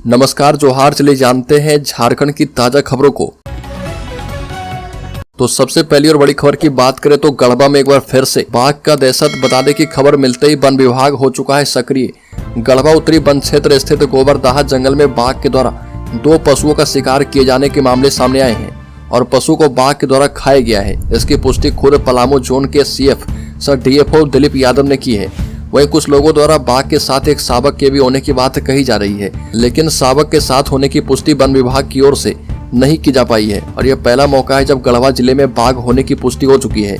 नमस्कार, जोहार। चलिए जानते हैं झारखंड की ताजा खबरों को। तो सबसे पहली और बड़ी खबर की बात करें तो गढ़वा में एक बार फिर से बाघ का दहशत। बता दें कि खबर मिलते ही वन विभाग हो चुका है सक्रिय। गढ़वा उत्तरी वन क्षेत्र स्थित गोबरदाहा जंगल में बाघ के द्वारा 2 पशुओं का शिकार किए जाने के मामले सामने आए हैं और पशु को बाघ के द्वारा खाया गया है। इसकी पुष्टि खुद पलामू जोन के CF sir DFO Dilip Yadav ने की है। वहीं कुछ लोगों द्वारा बाघ के साथ एक शावक के भी होने की बात कही जा रही है, लेकिन शावक के साथ होने की पुष्टि वन विभाग की ओर से नहीं की जा पाई है और यह पहला मौका है जब गढ़वा जिले में बाघ होने की पुष्टि हो चुकी है।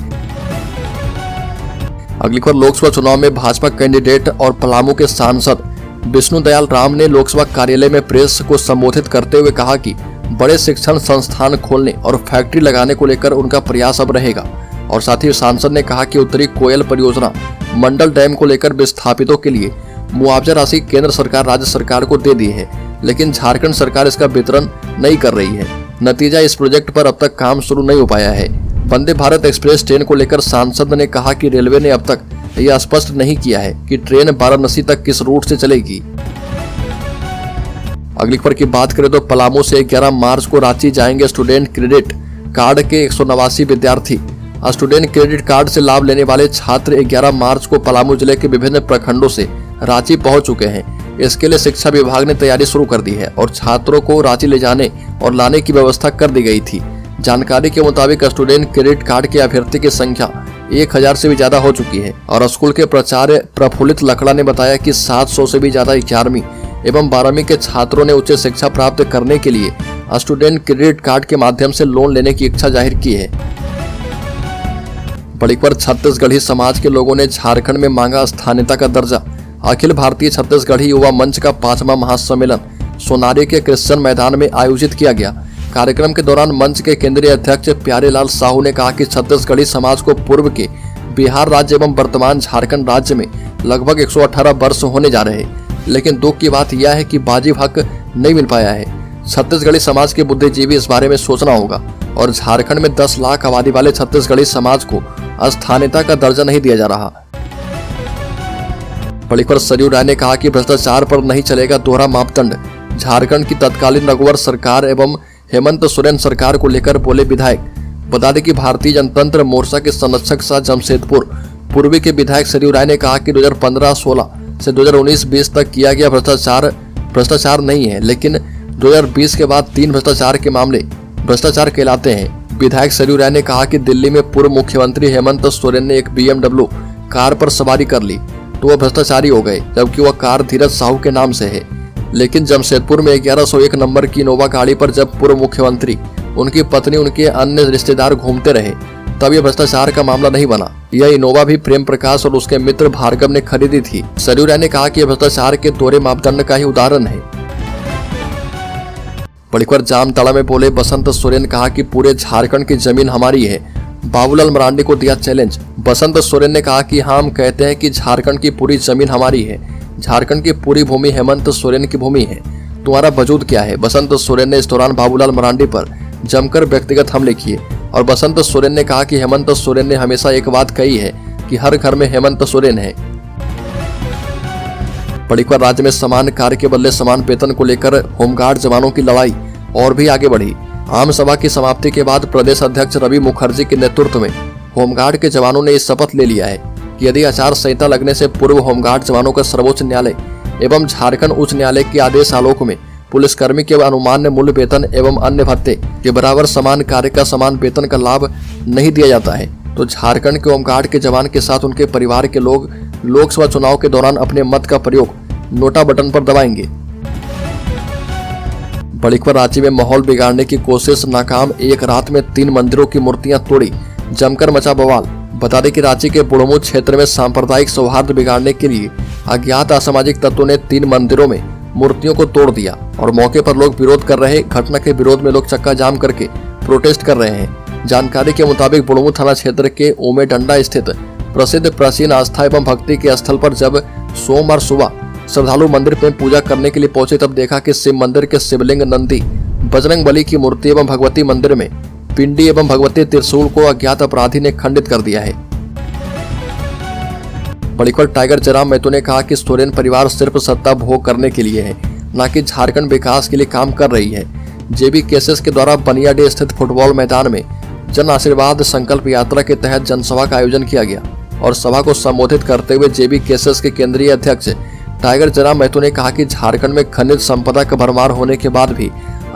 अगली खबर, लोकसभा चुनाव में भाजपा कैंडिडेट और पलामू के सांसद विष्णु दयाल राम ने लोकसभा कार्यालय में प्रेस को संबोधित करते हुए कहा कि बड़े शिक्षण संस्थान खोलने और फैक्ट्री लगाने को लेकर उनका प्रयास अब रहेगा। और साथ ही सांसद ने कहा कि उत्तरी कोयल परियोजना मंडल डैम को लेकर विस्थापितों के लिए मुआवजा राशि केंद्र सरकार राज्य सरकार को दे दी है, लेकिन झारखंड सरकार इसका वितरण नहीं कर रही है। नतीजा, इस प्रोजेक्ट पर अब तक काम शुरू नहीं हो पाया है। वंदे भारत एक्सप्रेस ट्रेन को लेकर सांसद ने कहा कि रेलवे ने अब तक यह स्पष्ट नहीं किया है कि ट्रेन वाराणसी तक किस रूट से चलेगी। अगली खबर की बात करें तो पलामू से 11 मार्च को रांची जाएंगे स्टूडेंट क्रेडिट कार्ड के 189 विद्यार्थी। स्टूडेंट क्रेडिट कार्ड से लाभ लेने वाले छात्र 11 मार्च को पलामू जिले के विभिन्न प्रखंडों से रांची पहुंच चुके हैं। इसके लिए शिक्षा विभाग ने तैयारी शुरू कर दी है और छात्रों को रांची ले जाने और लाने की व्यवस्था कर दी गई थी। जानकारी के मुताबिक स्टूडेंट क्रेडिट कार्ड के अभ्यर्थी की संख्या 1000 से भी ज्यादा हो चुकी है और स्कूल के प्राचार्य प्रफुल्लित लकड़ा ने बताया कि 700 से भी ज्यादा 11वीं एवं 12वीं के छात्रों ने उच्च शिक्षा प्राप्त करने के लिए स्टूडेंट क्रेडिट कार्ड के माध्यम से लोन लेने की इच्छा जाहिर की है। बड़ी खबर, छत्तीसगढ़ी समाज के लोगों ने झारखंड में मांगा स्थानीयता का दर्जा। अखिल भारतीय छत्तीसगढ़ी युवा मंच का 5वां महासम्मेलन सोनारी के क्रिश्चियन मैदान में आयोजित किया गया। कार्यक्रम के दौरान मंच के केंद्रीय अध्यक्ष प्यारेलाल साहू ने कहा कि छत्तीसगढ़ी समाज को पूर्व के बिहार राज्य एवं वर्तमान झारखंड राज्य में लगभग 118 वर्ष होने जा रहे, लेकिन दुख की बात यह है कि वाजिब हक नहीं मिल पाया है। छत्तीसगढ़ी समाज के बुद्धिजीवी इस बारे में सोचना होगा और झारखंड में 10 लाख आबादी वाले छत्तीसगढ़ी समाज को स्थानीयता का दर्जा नहीं दिया जा रहा। बड़ी खबर, सरयू राय ने कहा कि भ्रष्टाचार पर नहीं चलेगा दोहरा मापदंड। झारखंड की तत्कालीन रघुवर सरकार एवं हेमंत सोरेन सरकार को लेकर बोले विधायक। बता दें कि भारतीय जनतंत्र मोर्चा के संरक्षक सह जमशेदपुर पूर्वी के विधायक सरयू राय ने कहा कि 2015-16 से 2019-20 तक किया गया भ्रष्टाचार नहीं है, लेकिन 2020 के बाद 3 भ्रष्टाचार के मामले भ्रष्टाचार कहलाते हैं। विधायक सरयू राय ने कहा कि दिल्ली में पूर्व मुख्यमंत्री हेमंत सोरेन ने एक BMW कार पर सवारी कर ली तो वह भ्रष्टाचारी हो गए, जबकि वह कार धीरज साहू के नाम से है। लेकिन जमशेदपुर में 1101 नंबर की इनोवा गाड़ी पर जब पूर्व मुख्यमंत्री, उनकी पत्नी, उनके अन्य रिश्तेदार घूमते रहे तब यह भ्रष्टाचार का मामला नहीं बना। यह इनोवा भी प्रेम प्रकाश और उसके मित्र भार्गव ने खरीदी थी। सरयू राय ने कहा कि यह भ्रष्टाचार के दोहरे मापदंड का ही उदाहरण है। बड़ी खबर, जामताड़ा में बोले बसंत सोरेन, कहा कि पूरे झारखंड की जमीन हमारी है। बाबूलाल मरांडी को दिया चैलेंज। बसंत सोरेन ने कहा कि हम कहते हैं कि झारखंड की पूरी जमीन हमारी है। झारखंड की पूरी भूमि हेमंत सोरेन की भूमि है। तुम्हारा वजूद क्या है? बसंत सोरेन ने इस दौरान बाबूलाल मरांडी पर जमकर व्यक्तिगत हमले किए और बसंत सोरेन ने कहा कि हेमंत सोरेन ने हमेशा एक बात कही है कि हर घर में हेमंत सोरेन है। बड़ी खबर, राज्य में समान कार्य के बदले समान वेतन को लेकर होमगार्ड जवानों की लड़ाई और भी आगे बढ़ी। आम सभा की समाप्ति के बाद प्रदेश अध्यक्ष रवि मुखर्जी के नेतृत्व में होमगार्ड के जवानों ने इस शपथ ले लिया है कि यदि आचार संहिता लगने से पूर्व होमगार्ड जवानों का सर्वोच्च न्यायालय एवं झारखंड उच्च न्यायालय के आदेश आलोक में पुलिसकर्मी के अनुमान्य मूल्य वेतन एवं अन्य भत्ते के बराबर समान कार्य का समान वेतन का लाभ नहीं दिया जाता है तो झारखंड के होमगार्ड के जवान के साथ उनके परिवार के लोग लोकसभा चुनाव के दौरान अपने मत का प्रयोग नोटा बटन पर दबाएंगे। बड़ी खबर, रांची में माहौल बिगाड़ने की कोशिश नाकाम। एक रात में 3 मंदिरों की मूर्तियां तोड़ी, जमकर मचा बवाल। बता दें कि रांची के बुढ़मू क्षेत्र में सांप्रदायिक सौहार्द बिगाड़ने के लिए अज्ञात असामाजिक तत्वों ने 3 मंदिरों में मूर्तियों को तोड़ दिया और मौके पर लोग विरोध कर रहे। घटना के विरोध में लोग चक्का जाम करके प्रोटेस्ट कर रहे हैं। जानकारी के मुताबिक बुढ़मू थाना क्षेत्र के ओमेडंडा स्थित प्रसिद्ध प्राचीन आस्था एवं भक्ति के स्थल पर जब सोमवार सुबह श्रद्धालु मंदिर में पूजा करने के लिए पहुंचे तब देखा कि शिव मंदिर के शिवलिंग, नंदी, बजरंग बली की मूर्ति एवं भगवती मंदिर में पिंडी एवं भगवती त्रिशूल को अज्ञात अपराधी ने खंडित कर दिया है। बड़ी खबर, टाइगर जयराम महतो ने कहा कि सोरेन परिवार सिर्फ सत्ता भोग करने के लिए है, न कि झारखंड विकास के लिए काम कर रही है। जेबी केसेस के द्वारा बनियाडी स्थित फुटबॉल मैदान में जन आशीर्वाद संकल्प यात्रा के तहत जनसभा का आयोजन किया गया और सभा को संबोधित करते हुए जेबी केसेस के केंद्रीय अध्यक्ष टाइगर जयराम महतो ने कहा कि झारखंड में खनिज संपदा का भरमार होने के बाद भी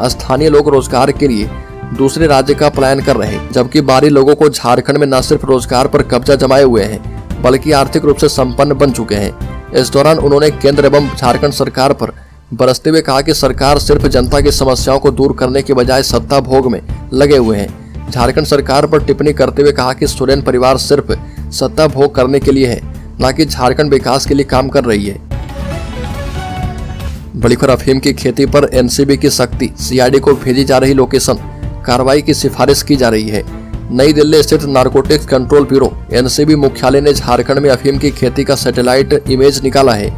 स्थानीय लोग रोजगार के लिए दूसरे राज्य का पलायन कर रहे हैं, जबकि बाहरी लोगों को झारखंड में न सिर्फ रोजगार पर कब्जा जमाए हुए हैं बल्कि आर्थिक रूप से संपन्न बन चुके हैं। इस दौरान उन्होंने केंद्र एवं झारखंड सरकार पर बरसते हुए कहा कि सरकार सिर्फ जनता की समस्याओं को दूर करने के बजाय सत्ता भोग में लगे हुए हैं। झारखंड सरकार पर टिप्पणी करते हुए कहा कि सोरेन परिवार सिर्फ सत्ता भोग करने के लिए है, न कि झारखंड विकास के लिए काम कर रही है। बड़ी खबर अफीम की खेती पर एनसीबी की सख्ती, सीआईडी को भेजी जा रही लोकेशन, कार्रवाई की सिफारिश की जा रही है। नई दिल्ली स्थित नारकोटिक्स कंट्रोल ब्यूरो एनसीबी मुख्यालय ने झारखंड में अफीम की खेती का सैटेलाइट इमेज निकाला है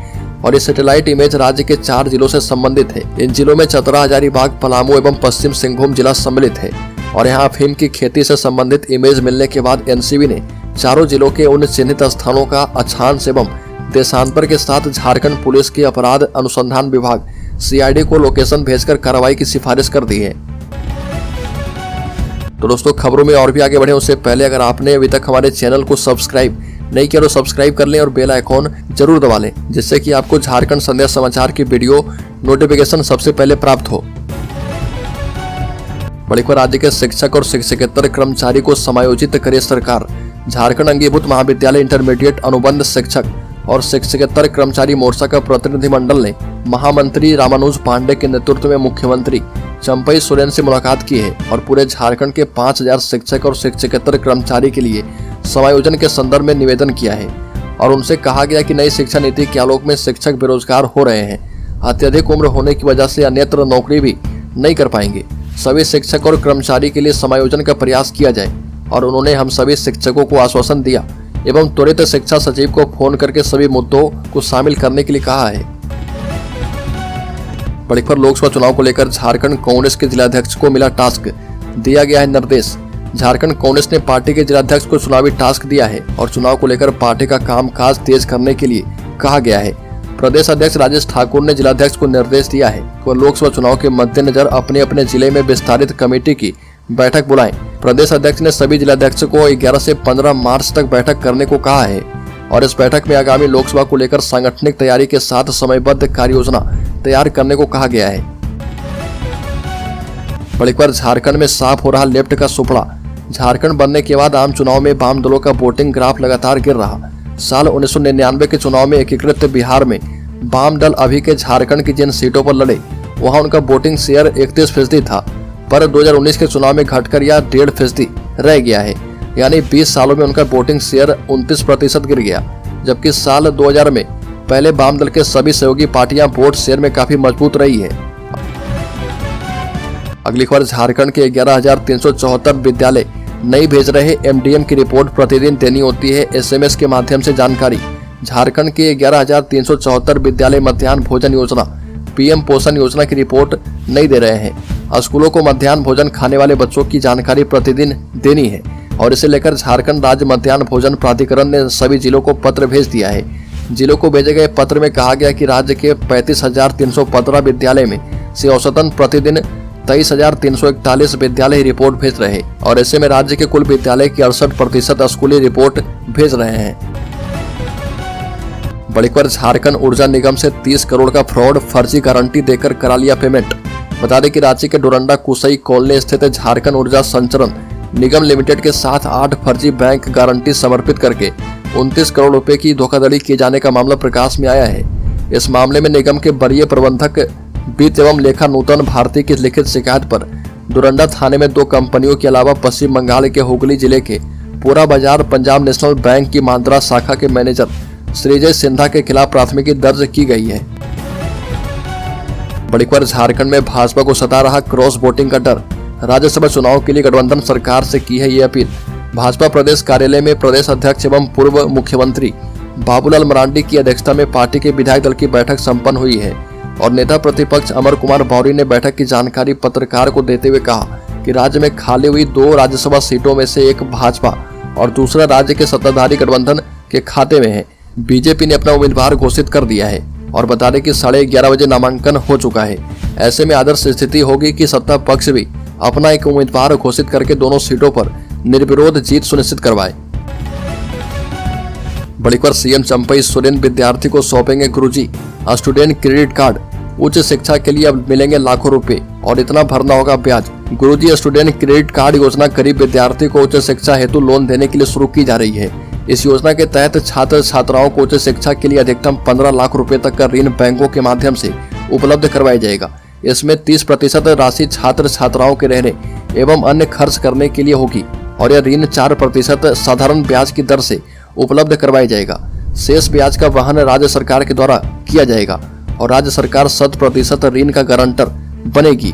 और ये सैटेलाइट इमेज राज्य के 4 जिलों से संबंधित है। इन जिलों में चतरा, हजारीबाग, पलामू एवं पश्चिम सिंहभूम जिला सम्मिलित है और यहाँ अफीम की खेती से संबंधित इमेज मिलने के बाद एनसीबी ने चारों जिलों के उन चिन्हित स्थानों का अक्षांश एवं देशांतर के साथ झारखंड पुलिस के अपराध अनुसंधान विभाग सीआईडी को लोकेशन भेजकर कार्रवाई की सिफारिश कर दी है। तो दोस्तों, खबरों में और भी आगे बढ़े उससे पहले अगर आपने अभी तक हमारे चैनल को सब्सक्राइब नहीं किया तो सब्सक्राइब कर लें और बेल आइकॉन जरूर दबा लें, जिससे कि आपको झारखंड संदेश समाचार की वीडियो नोटिफिकेशन सबसे पहले प्राप्त हो। बड़ी खबर, राज्य के शिक्षक और शिक्षकेतर कर्मचारी को समायोजित करे सरकार। झारखंड अंगीभूत महाविद्यालय इंटरमीडिएट अनुबंध शिक्षक और शिक्षकेतर कर्मचारी मोर्चा का प्रतिनिधिमंडल ने महामंत्री रामानुज पांडे के नेतृत्व में मुख्यमंत्री चंपई सोरेन से मुलाकात की है और पूरे झारखंड के 5000 शिक्षक और शिक्षकेतर कर्मचारी के लिए समायोजन के संदर्भ में निवेदन किया है और उनसे कहा गया कि नई शिक्षा नीति के आलोक में शिक्षक बेरोजगार हो रहे हैं, अत्यधिक उम्र होने की वजह से अन्यत्र नौकरी भी नहीं कर पाएंगे। सभी शिक्षक और कर्मचारी के लिए समायोजन का प्रयास किया जाए और उन्होंने हम सभी शिक्षकों को आश्वासन दिया एवं त्वरित शिक्षा सचिव को फोन करके सभी मुद्दों को शामिल करने के लिए कहा है। बड़ी खबर, लोकसभा चुनाव को लेकर झारखंड कांग्रेस के जिलाध्यक्ष को मिला टास्क, दिया गया है निर्देश। झारखंड कांग्रेस ने पार्टी के जिलाध्यक्ष को चुनावी टास्क दिया है और चुनाव को लेकर पार्टी का कामकाज तेज करने के लिए कहा गया है। प्रदेश अध्यक्ष राजेश ठाकुर ने जिलाध्यक्ष को निर्देश दिया है कि वह लोकसभा चुनाव के मद्देनजर अपने अपने जिले में विस्तारित कमेटी की बैठक बुलाएं। प्रदेश अध्यक्ष ने सभी जिलाध्यक्ष को 11 से 15 मार्च तक बैठक करने को कहा है और इस बैठक में आगामी लोकसभा को लेकर सांगठनिक तैयारी के साथ समयबद्ध कार्य योजना तैयार करने को कहा गया है। बड़ी खबर, झारखंड में साफ हो रहा लेफ्ट का सुपड़ा। झारखंड बनने के बाद आम चुनाव में वाम दलों का वोटिंग ग्राफ लगातार गिर रहा। साल 1999 के चुनाव में एकीकृत बिहार में वाम दल अभी के झारखंड की जिन सीटों पर लड़े वहां उनका वोटिंग शेयर 31% था, पर 2019 के चुनाव में घटकर यह 1.5% रह गया है, यानी 20 सालों में उनका वोटिंग शेयर 29% गिर गया। जबकि साल 2000 में पहले वाम दल के सभी सहयोगी पार्टियां वोट शेयर में काफी मजबूत रही है। अगली खबर, झारखंड के 11,374 विद्यालय नहीं भेज रहे एमडीएम की रिपोर्ट प्रतिदिन देनी होती है एसएमएस के माध्यम से जानकारी। झारखंड के 11,374 विद्यालय मध्याह्न भोजन योजना पीएम पोषण योजना की रिपोर्ट नहीं दे रहे हैं। स्कूलों को मध्याह्न भोजन खाने वाले बच्चों की जानकारी प्रतिदिन देनी है और इसे लेकर झारखंड राज्य मध्याह्न भोजन प्राधिकरण ने सभी जिलों को पत्र भेज दिया है। जिलों को भेजे गए पत्र में कहा गया कि राज्य के 35,315 विद्यालय में से औसतन प्रतिदिन 23,341 विद्यालय रिपोर्ट भेज रहे हैं और ऐसे में राज्य के कुल विद्यालय की 68% स्कूली रिपोर्ट भेज रहे हैं। बड़ी खबर, झारखंड ऊर्जा निगम से 30 करोड़ का फ्रॉड, फर्जी गारंटी देकर करा लिया पेमेंट। बता दें कि रांची के डोरंडा कुसई कॉलोनी स्थित झारखंड ऊर्जा संचरण निगम लिमिटेड के साथ 8 फर्जी बैंक गारंटी समर्पित करके 29 करोड़ रुपए की धोखाधड़ी किए जाने का मामला प्रकाश में आया है। इस मामले में निगम के वरीय प्रबंधक वित्त एवं लेखा नूतन भारती की लिखित शिकायत पर डोरंडा थाने में 2 कंपनियों के अलावा पश्चिम बंगाल के हुगली जिले के पूरा बाजार पंजाब नेशनल बैंक की मांद्रा शाखा के मैनेजर श्रीजय सिन्हा के खिलाफ प्राथमिकी दर्ज की गई है। बड़ी खबर, झारखंड में भाजपा को सता रहा क्रॉस वोटिंग का डर। राज्यसभा चुनाव के लिए गठबंधन सरकार से की है ये अपील। भाजपा प्रदेश कार्यालय में प्रदेश अध्यक्ष एवं पूर्व मुख्यमंत्री बाबूलाल मरांडी की अध्यक्षता में पार्टी के विधायक दल की बैठक संपन्न हुई है और नेता प्रतिपक्ष अमर कुमार मौर्य ने बैठक की जानकारी पत्रकार को देते हुए कहा कि राज्य में खाली हुई 2 राज्यसभा सीटों में से एक भाजपा और दूसरा राज्य के सत्ताधारी गठबंधन के खाते में है। बीजेपी ने अपना उम्मीदवार घोषित कर दिया है। और बता दें कि 11:30 बजे नामांकन हो चुका है। ऐसे में आदर्श स्थिति होगी कि सत्ता पक्ष भी अपना एक उम्मीदवार घोषित करके दोनों सीटों पर निर्विरोध जीत सुनिश्चित करवाए। बड़ी खबर, सीएम चंपई सोरेन विद्यार्थी को सौंपेंगे गुरुजी स्टूडेंट क्रेडिट कार्ड। उच्च शिक्षा के लिए अब मिलेंगे लाखों रुपए और इतना भरना होगा ब्याज। गुरुजी स्टूडेंट क्रेडिट कार्ड योजना गरीब विद्यार्थी को उच्च शिक्षा हेतु लोन देने के लिए शुरू की जा रही है। इस योजना के तहत छात्र छात्राओं को उच्च शिक्षा के लिए अधिकतम 15 लाख रुपए तक का ऋण बैंकों के माध्यम से उपलब्ध करवाया जाएगा। इसमें 30% राशि छात्र छात्राओं के रहने एवं अन्य खर्च करने के लिए होगी और यह ऋण 4% साधारण ब्याज की दर से उपलब्ध करवाया जाएगा। शेष ब्याज का वहन राज्य सरकार के द्वारा किया जाएगा और राज्य सरकार 100% ऋण का गारंटर बनेगी।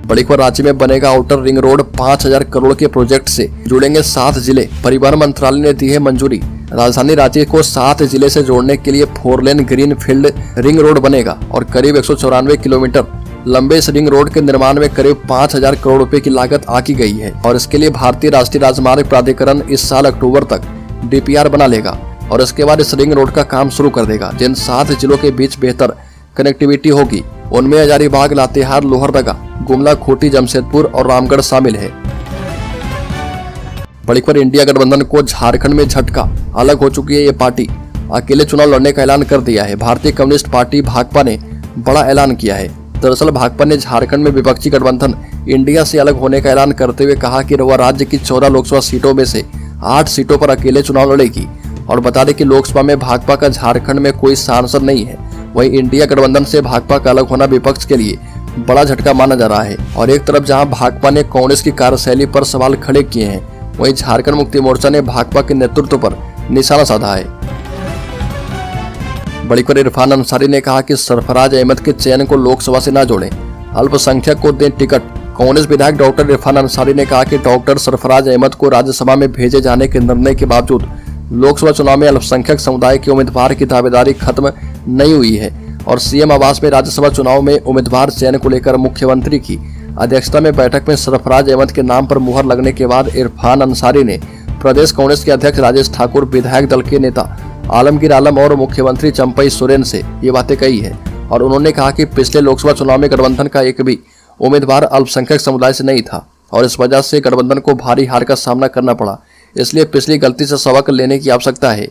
बड़ी खबर, राज्य में बनेगा आउटर रिंग रोड। 5,000 करोड़ के प्रोजेक्ट से जुड़ेंगे 7 जिले। परिवहन मंत्रालय ने दी है मंजूरी। राजधानी रांची को 7 जिले से जोड़ने के लिए 4 लेन ग्रीन फील्ड रिंग रोड बनेगा और करीब 194 किलोमीटर लंबे इस रिंग रोड के निर्माण में करीब 5,000 करोड़ रुपए की लागत आकी गई है और इसके लिए भारतीय राष्ट्रीय राजमार्ग प्राधिकरण इस साल अक्टूबर तक DPR बना लेगा और इसके बाद इस रिंग रोड का काम शुरू कर देगा। जिन 7 जिलों के बीच बेहतर कनेक्टिविटी होगी उनमें हजारीबाग, लातेहार, लोहरदगा, गुमला, खूंटी, जमशेदपुर और रामगढ़ शामिल है। बड़ी खबर, इंडिया गठबंधन को झारखंड में झटका। अलग हो चुकी है ये पार्टी। अकेले चुनाव लड़ने का ऐलान कर दिया है। भारतीय कम्युनिस्ट पार्टी भाकपा ने बड़ा ऐलान किया है। दरअसल भाकपा ने झारखंड में विपक्षी गठबंधन इंडिया से अलग होने का ऐलान करते हुए कहा कि वह राज्य की 14 लोकसभा सीटों में से 8 सीटों पर अकेले चुनाव लड़ेगी। और बता दें कि लोकसभा में भाकपा का झारखंड में कोई सांसद नहीं है। वहीं इंडिया गठबंधन से भाकपा का अलग होना विपक्ष के लिए बड़ा झटका माना जा रहा है। और एक तरफ जहां भाकपा ने कांग्रेस की कार्यशैली पर सवाल खड़े किए हैं, वहीं झारखंड मुक्ति मोर्चा ने भाकपा के नेतृत्व पर निशाना साधा है। बड़ी खबर, इरफान अंसारी ने कहा कि सरफराज अहमद के चयन को लोकसभा से न जोड़ें, अल्पसंख्यक को दें टिकट। कांग्रेस विधायक डॉक्टर इरफान अंसारी ने कहा कि डॉक्टर सरफराज अहमद को राज्यसभा में भेजे जाने के निर्णय के बावजूद लोकसभा चुनाव में अल्पसंख्यक समुदाय के उम्मीदवार की दावेदारी खत्म नहीं हुई है और सीएम आवास में राज्यसभा चुनाव में उम्मीदवार चयन को लेकर मुख्यमंत्री की अध्यक्षता में बैठक में सरफराज अहमद के नाम पर मुहर लगने के बाद इरफान अंसारी ने प्रदेश कांग्रेस के अध्यक्ष राजेश ठाकुर, विधायक दल के नेता आलमगीर आलम और मुख्यमंत्री चंपई सोरेन से ये बातें कही है। और उन्होंने कहा कि पिछले लोकसभा चुनाव में गठबंधन का एक भी उम्मीदवार अल्पसंख्यक समुदाय से नहीं था और इस वजह से गठबंधन को भारी हार का सामना करना पड़ा। इसलिए पिछली गलती से सबक लेने की आवश्यकता है।